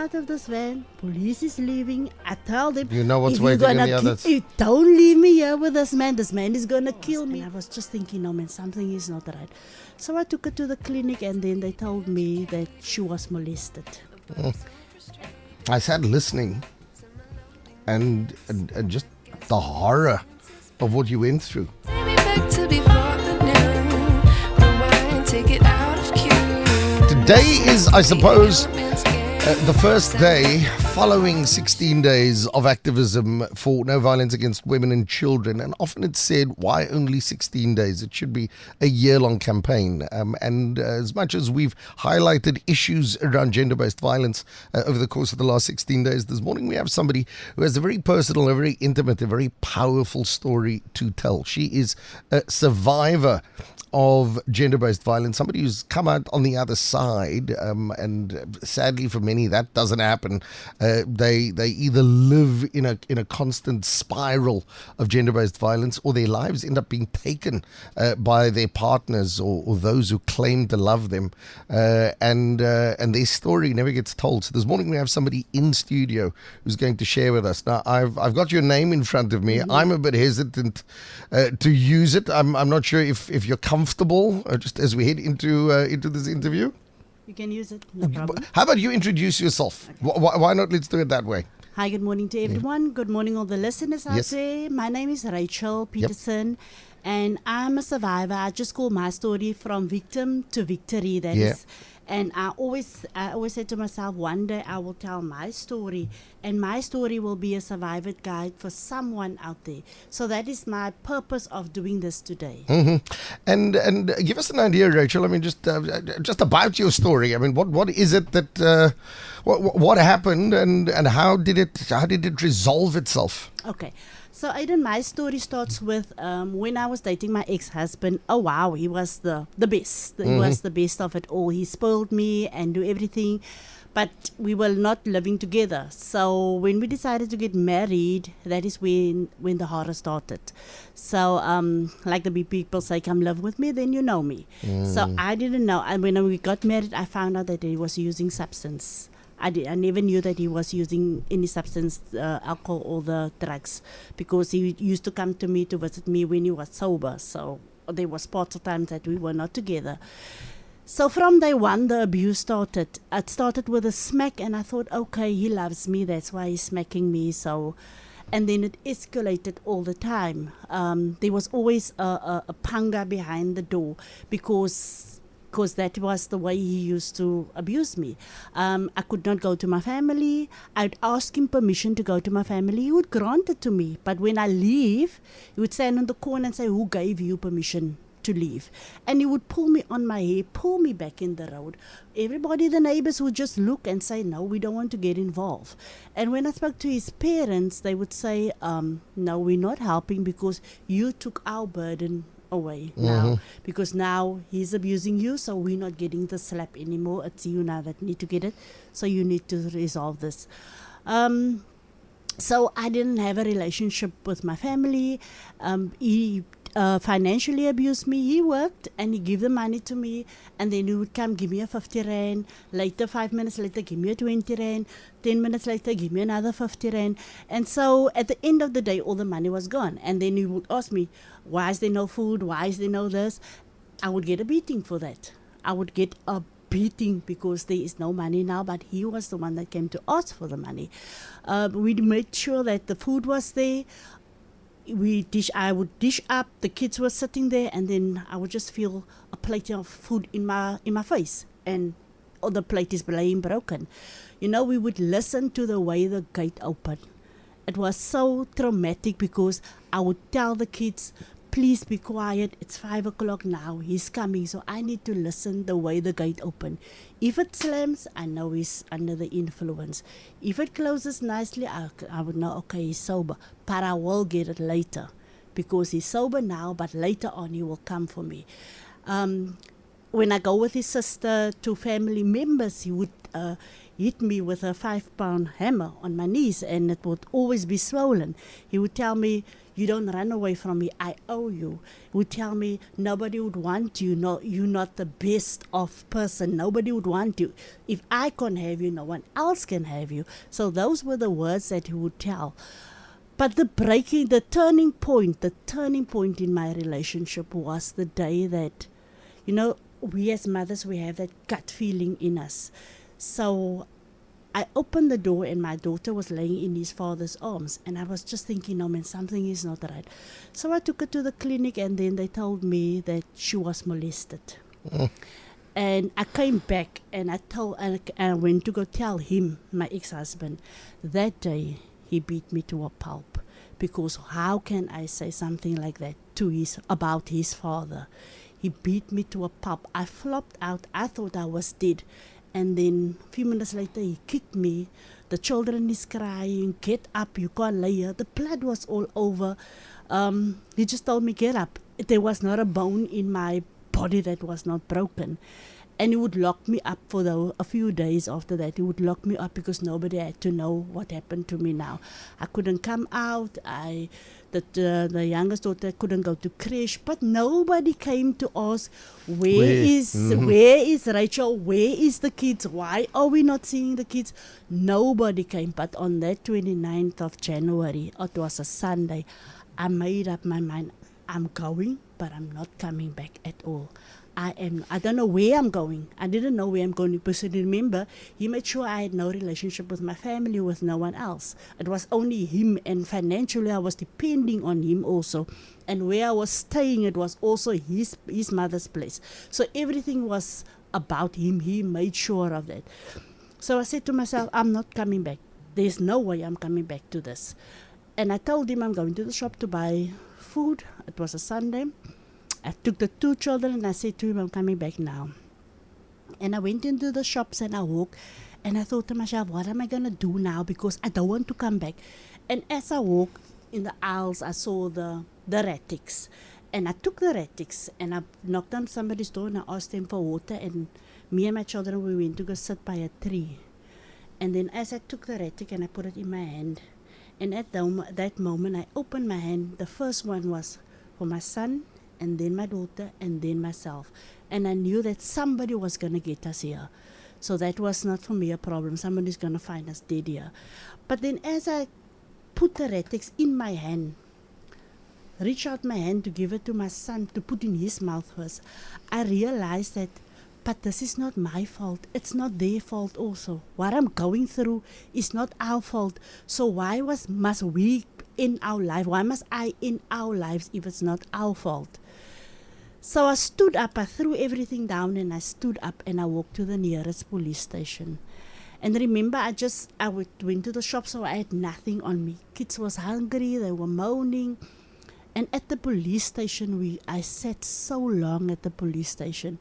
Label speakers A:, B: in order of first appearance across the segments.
A: out of this van. Police is leaving. I tell them,
B: You know what's waiting in the others.
A: You don't leave me here with this man. This man is going to kill me. And I was just thinking, no man, something is not right. So I took her to the clinic and then they told me that she was molested.
B: I sat listening and just the horror of what you went through. Today is, I suppose, the first day following 16 days of activism for no violence against women and children. And often it's said, why only 16 days? It should be a year-long campaign. And as much as we've highlighted issues around gender-based violence over the course of the last 16 days, this morning we have somebody who has a very personal, a very intimate, a very powerful story to tell. She is a survivor of gender-based violence, somebody who's come out on the other side, and sadly for many that doesn't happen. They either live in a constant spiral of gender-based violence, or their lives end up being taken by their partners or those who claim to love them, and their story never gets told. So this morning we have somebody in studio who's going to share with us. Now I've got your name in front of me. I'm a bit hesitant to use it. I'm not sure if you're comfortable just as we head into this interview.
A: You can use it, no problem.
B: How about you introduce yourself? Okay. Why not? Let's do it that way.
A: Hi, good morning to everyone. Good morning, all the listeners out there. My name is Rachel Peterson, and I'm a survivor. I just call my story from victim to victory. That is. And I always said to myself, one day I will tell my story, and my story will be a survivor guide for someone out there. So that is my purpose of doing this today.
B: Mm-hmm. And give us an idea, Rachel. I mean, just about your story. I mean, what is it that what happened, and how did it resolve itself?
A: Okay. So, Aiden, my story starts with when I was dating my ex-husband. Oh, wow, he was the best. He was the best of it all. He spoiled me and do everything, but we were not living together. So, when we decided to get married, that is when the horror started. So, like the big people say, come live with me, then you know me. So, I didn't know. And when we got married, I found out that he was using substance. I never knew that he was using any substance, alcohol or the drugs, because he used to come to me to visit me when he was sober. So there was parts of times that we were not together. So from day one, the abuse started. It started with a smack, and I thought, okay, he loves me, that's why he's smacking me. So, and then it escalated all the time. There was always a panga behind the door, because that was the way he used to abuse me. I could not go to my family. I'd ask him permission to go to my family. He would grant it to me. But when I leave, he would stand on the corner and say, who gave you permission to leave? And he would pull me on my hair, pull me back in the road. Everybody, the neighbors, would just look and say, no, we don't want to get involved. And when I spoke to his parents, they would say, no, we're not helping because you took our burden away now, because now he's abusing you, so we're not getting the slap anymore. It's you now that need to get it, so you need to resolve this. So I didn't have a relationship with my family. He financially abused me. He worked and he gave the money to me, and then he would come give me a 50 rand. Later, 5 minutes later, give me a 20 rand. 10 minutes later, give me another 50 rand. And so at the end of the day, all the money was gone. And then he would ask me, why is there no food? Why is there no this? I would get a beating for that. I would get a beating because there is no money now, but he was the one that came to ask for the money. We made sure that the food was there. I would dish up, the kids were sitting there, and then I would just feel a plate of food in my face, and the plate is being broken. You know, we would listen to the way the gate opened. It was so traumatic because I would tell the kids, please be quiet, it's 5 o'clock now, he's coming. So I need to listen the way the gate opened. If it slams, I know he's under the influence. If it closes nicely, I would know, okay, he's sober. But I will get it later, because he's sober now, but later on he will come for me. When I go with his sister to family members, he would hit me with a 5-pound hammer on my knees, and it would always be swollen. He would tell me, you don't run away from me, I owe you. He would tell me, nobody would want you, no, you're not the best of person, nobody would want you. If I can't have you, no one else can have you. So those were the words that he would tell. But the turning point in my relationship was the day that, we as mothers, we have that gut feeling in us. So I opened the door and my daughter was laying in his father's arms, and I was just thinking, no man, something is not right. So I took her to the clinic, and then they told me that she was molested. And I came back and I went to go tell him, my ex-husband. That day he beat me to a pulp, because how can I say something like that about his father? He beat me to a pulp. I flopped out. I thought I was dead. And then a few minutes later, he kicked me. The children is crying, get up, you can't lay here. The blood was all over. He just told me, get up. There was not a bone in my body that was not broken. And he would lock me up for a few days after that. He would lock me up because nobody had to know what happened to me now. I couldn't come out. The youngest daughter couldn't go to creche. But nobody came to ask, where is Rachel? Where is the kids? Why are we not seeing the kids? Nobody came. But on that 29th of January, it was a Sunday, I made up my mind. I'm going, but I'm not coming back at all. I don't know where I'm going. I didn't know where I'm going, because remember, he made sure I had no relationship with my family, with no one else. It was only him, and financially I was depending on him also. And where I was staying, it was also his mother's place. So everything was about him. He made sure of that. So I said to myself, I'm not coming back. There's no way I'm coming back to this. And I told him I'm going to the shop to buy food. It was a Sunday. I took the two children and I said to him, I'm coming back now. And I went into the shops and I walked, and I thought to myself, what am I going to do now? Because I don't want to come back. And as I walked in the aisles, I saw the ratics. And I took the ratics and I knocked on somebody's door and I asked them for water. And me and my children, we went to go sit by a tree. And then as I took the ratic and I put it in my hand, and at that moment I opened my hand, the first one was for my son, and then my daughter, and then myself. And I knew that somebody was going to get us here. So that was not for me a problem. Somebody's going to find us dead here. But then as I put the ratics in my hand, reach out my hand to give it to my son to put in his mouth first, I realized that, but this is not my fault. It's not their fault also. What I'm going through is not our fault. So why must we in our life? Why must I in our lives if it's not our fault? So I stood up, I threw everything down, and I stood up and I walked to the nearest police station. And remember, I went to the shop, so I had nothing on me. Kids was hungry, they were moaning. And at the police station, I sat so long at the police station.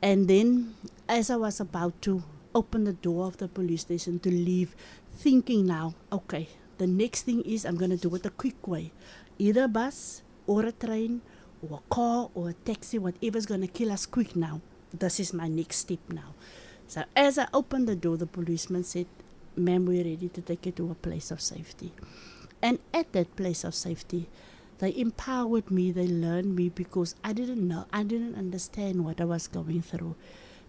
A: And then as I was about to open the door of the police station to leave, thinking now, okay, the next thing is I'm going to do it a quick way. Either a bus or a train or a car or a taxi, whatever's going to kill us quick now. This is my next step now. So as I opened the door, the policeman said, ma'am, we're ready to take you to a place of safety. And at that place of safety, they empowered me, they learned me, because I didn't understand what I was going through,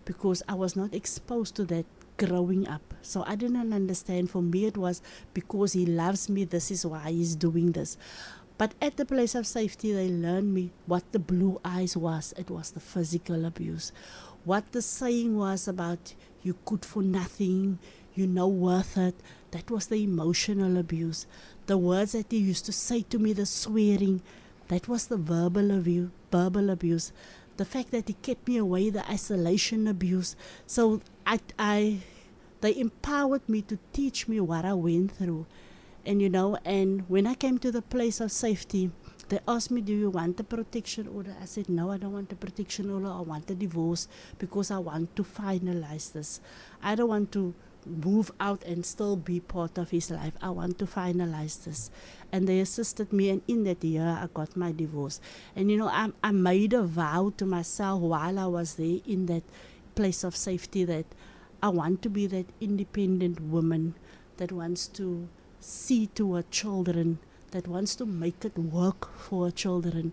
A: because I was not exposed to that growing up. So I didn't understand. For me it was because he loves me, this is why he's doing this. But at the place of safety, they learned me what the blue eyes was. It was the physical abuse. What the saying was about you good for nothing, you're no worth it. That was the emotional abuse. The words that he used to say to me, the swearing, that was the verbal abuse. The fact that he kept me away, the isolation abuse. So they empowered me to teach me what I went through. And and when I came to the place of safety, they asked me, do you want a protection order? I said, no, I don't want a protection order. I want a divorce, because I want to finalize this. I don't want to move out and still be part of his life. I want to finalize this. And they assisted me, and in that year I got my divorce. And I made a vow to myself while I was there in that place of safety that I want to be that independent woman that wants to see to her children that wants to make it work for children.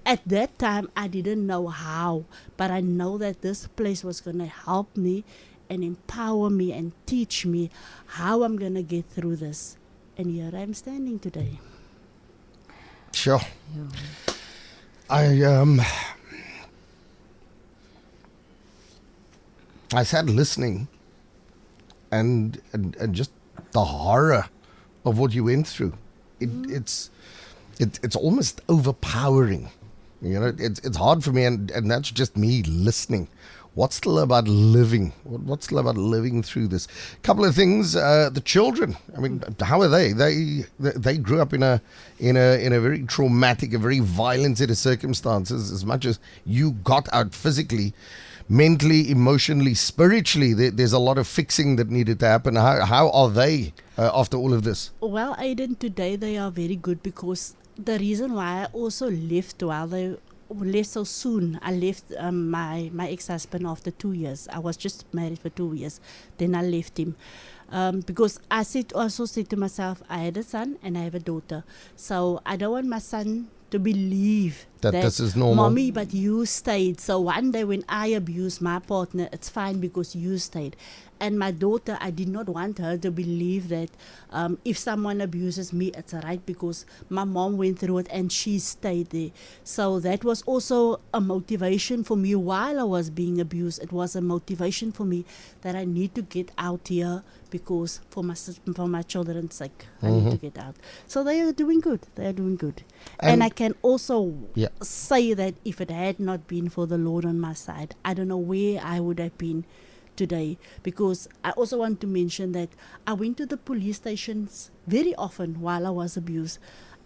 A: At that time, I didn't know how, but I know that this place was going to help me and empower me and teach me how I'm going to get through this. And here I'm standing today.
B: Sure. I sat listening and just the horror of what you went through. It's almost overpowering. You know, it's hard for me, and that's just me listening. What's still about living? What's still about living through this? Couple of things. The children. I mean, how are they? They grew up in a very traumatic, a very violent set of circumstances. As much as you got out physically, mentally, emotionally, spiritually, there's a lot of fixing that needed to happen. How are they after all of this?
A: Well, Aiden, today they are very good, because the reason why I also left while they left so soon, I left my ex-husband after 2 years. I was just married for 2 years. Then I left him. Because I also said to myself, I had a son and I have a daughter. So I don't want my son to believe
B: that this is normal.
A: Mommy, but you stayed. So one day when I abuse my partner, it's fine because you stayed. And my daughter, I did not want her to believe that if someone abuses me, it's right, because my mom went through it and she stayed there. So that was also a motivation for me while I was being abused. It was a motivation for me that I need to get out here, because for my children's sake, I need to get out. So they are doing good. They are doing good. And I can also say that if it had not been for the Lord on my side, I don't know where I would have been today. Because I also want to mention that I went to the police stations very often while I was abused.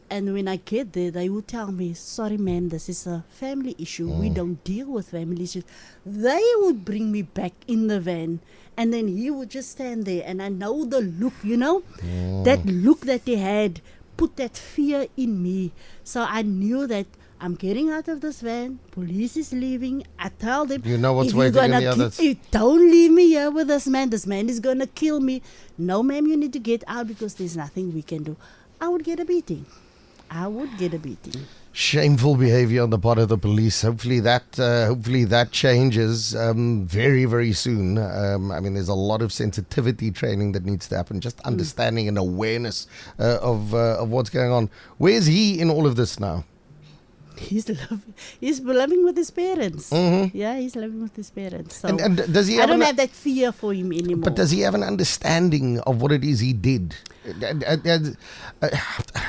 A: And when I get there, they would tell me, sorry ma'am, this is a family issue. We don't deal with family issues. They would bring me back in the van, and then he would just stand there, and I know the look, you know, that look that he had put that fear in me. So I knew that I'm getting out of this van, police is leaving. I tell them,
B: you know what's waiting in the others.
A: Don't leave me here with this man is going to kill me. No ma'am, you need to get out, because there's nothing we can do. I would get a beating.
B: Shameful behavior on the part of the police. Hopefully that changes very, very soon. I mean, there's a lot of sensitivity training that needs to happen, just understanding and awareness of what's going on. Where's he in all of this now?
A: He's living with his parents. Yeah, he's living with his parents. So
B: and does he? I
A: don't have that fear for him anymore.
B: But does he have an understanding of what it is he did?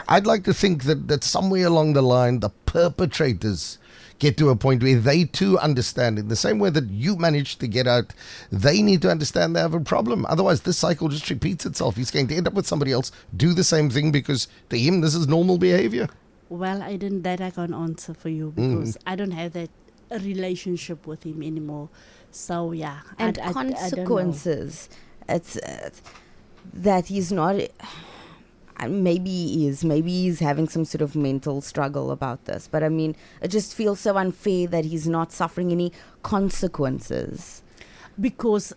B: I'd like to think that somewhere along the line, the perpetrators get to a point where they too understand it. The same way that you managed to get out, they need to understand they have a problem. Otherwise, this cycle just repeats itself. He's going to end up with somebody else, do the same thing, because to him, this is normal behavior.
A: Well, I can't answer for you, because I don't have that relationship with him anymore. So yeah,
C: and consequences. It's that he's not. Maybe he's having some sort of mental struggle about this. But I mean, it just feels so unfair that he's not suffering any consequences.
A: Because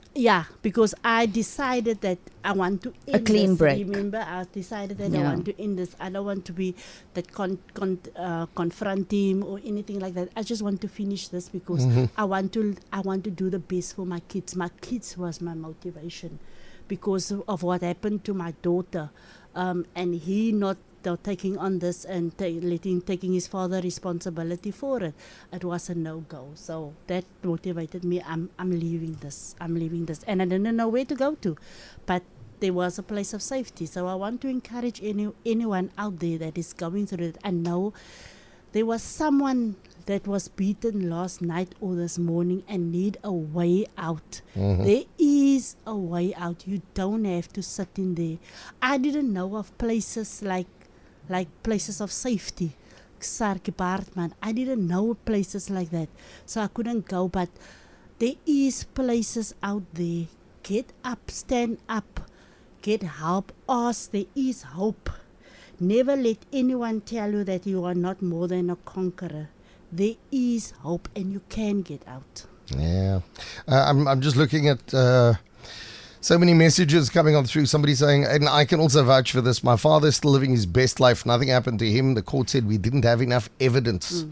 A: I decided that I want to end
C: a clean
A: this.
C: break.
A: Remember, I decided that I want to end this. I don't want to be that confront him or anything like that. I just want to finish this, because I want to do the best for my kids. My kids was my motivation, because of what happened to my daughter, and he not taking on this and taking his father responsibility for it. It was a no-go. So that motivated me. I'm leaving this, and I didn't know where to go to, but there was a place of safety. So I want to encourage anyone out there that is going through it. I know there was someone that was beaten last night or this morning and need a way out. There is a way out. You don't have to sit in there. I didn't know of places like places of safety. I didn't know places like that. So I couldn't go, but there is places out there. Get up, stand up, get help, ask. There is hope. Never let anyone tell you that you are not more than a conqueror. There is hope, and you can get out.
B: Yeah. I'm just looking at So many messages coming on through. Somebody saying, and I can also vouch for this. My father's still living his best life. Nothing happened to him. The court said we didn't have enough evidence.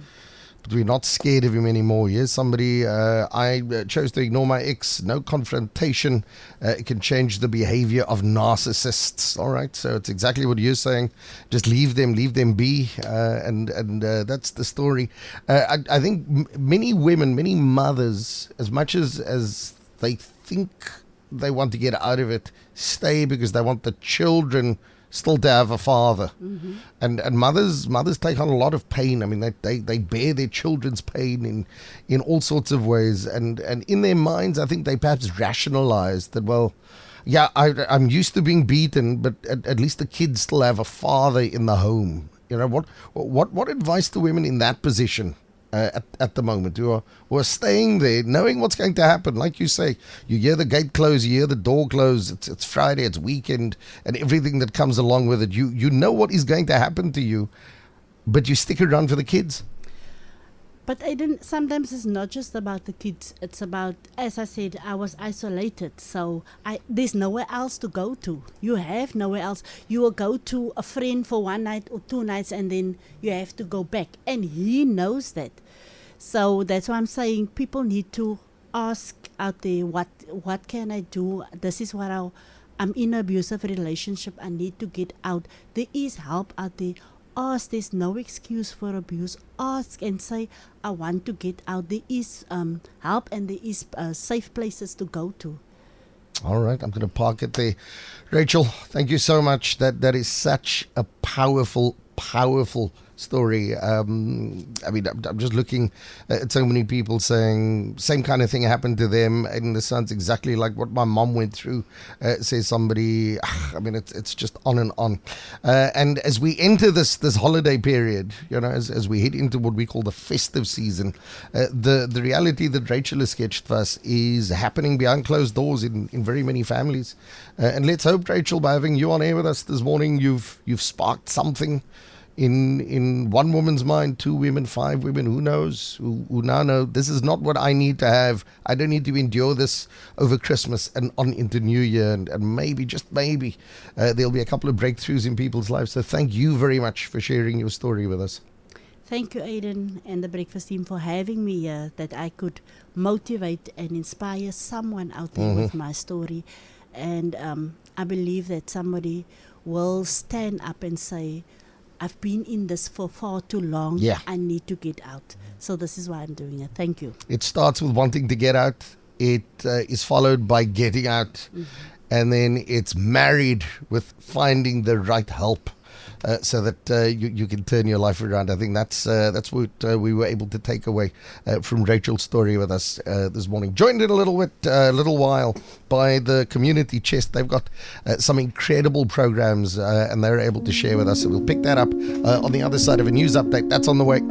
B: But we're not scared of him anymore. Here's somebody, I chose to ignore my ex. No confrontation. It can change the behavior of narcissists. All right, so it's exactly what you're saying. Just leave them be. And that's the story. I think many women, many mothers, as much as they think they want to get out of it, stay because they want the children still to have a father. And mothers take on a lot of pain. I mean, they bear their children's pain in all sorts of ways, and in their minds I think they perhaps rationalize that, well, yeah, I'm used to being beaten, but at least the kids still have a father in the home. You know, what advice to women in that position at the moment who are staying there knowing what's going to happen? Like you say, you hear the gate close, you hear the door close, it's Friday, it's weekend, and everything that comes along with it. You know what is going to happen to you, but you stick around for the kids.
A: But sometimes it's not just about the kids. It's about, as I said, I was isolated. So there's nowhere else to go to. You have nowhere else. You will go to a friend for 1 night or 2 nights and then you have to go back. And he knows that. So that's why I'm saying people need to ask out there, what can I do? This is what I'm in an abusive relationship. I need to get out. There is help out there. Ask, there's no excuse for abuse. Ask and say, I want to get out. There is help and there is safe places to go to.
B: All right, I'm going to park it there. Rachel, thank you so much. That is such a powerful story. I mean, I'm just looking at so many people saying same kind of thing happened to them, and this sounds exactly like what my mom went through, says somebody. I mean, it's just on and on. And as we enter this holiday period, you know, as we head into what we call the festive season, the reality that Rachel has sketched for us is happening behind closed doors in very many families. And let's hope, Rachel, by having you on air with us this morning, you've sparked something in one woman's mind, 2 women, 5 women, who knows, who now know this is not what I need to have. I don't need to endure this over Christmas and on into New Year, and maybe, just maybe, there'll be a couple of breakthroughs in people's lives. So thank you very much for sharing your story with us.
A: Thank you, Aiden and the Breakfast team, for having me here, that I could motivate and inspire someone out there with my story. And I believe that somebody will stand up and say, I've been in this for far too long.
B: Yeah.
A: I need to get out. So this is why I'm doing it. Thank you.
B: It starts with wanting to get out. It is followed by getting out. And then it's married with finding the right help. So that you can turn your life around. I think that's what we were able to take away from Rachel's story with us this morning. Joined in a little while by the Community Chest. They've got some incredible programs and they're able to share with us. So we'll pick that up on the other side of a news update. That's on the way.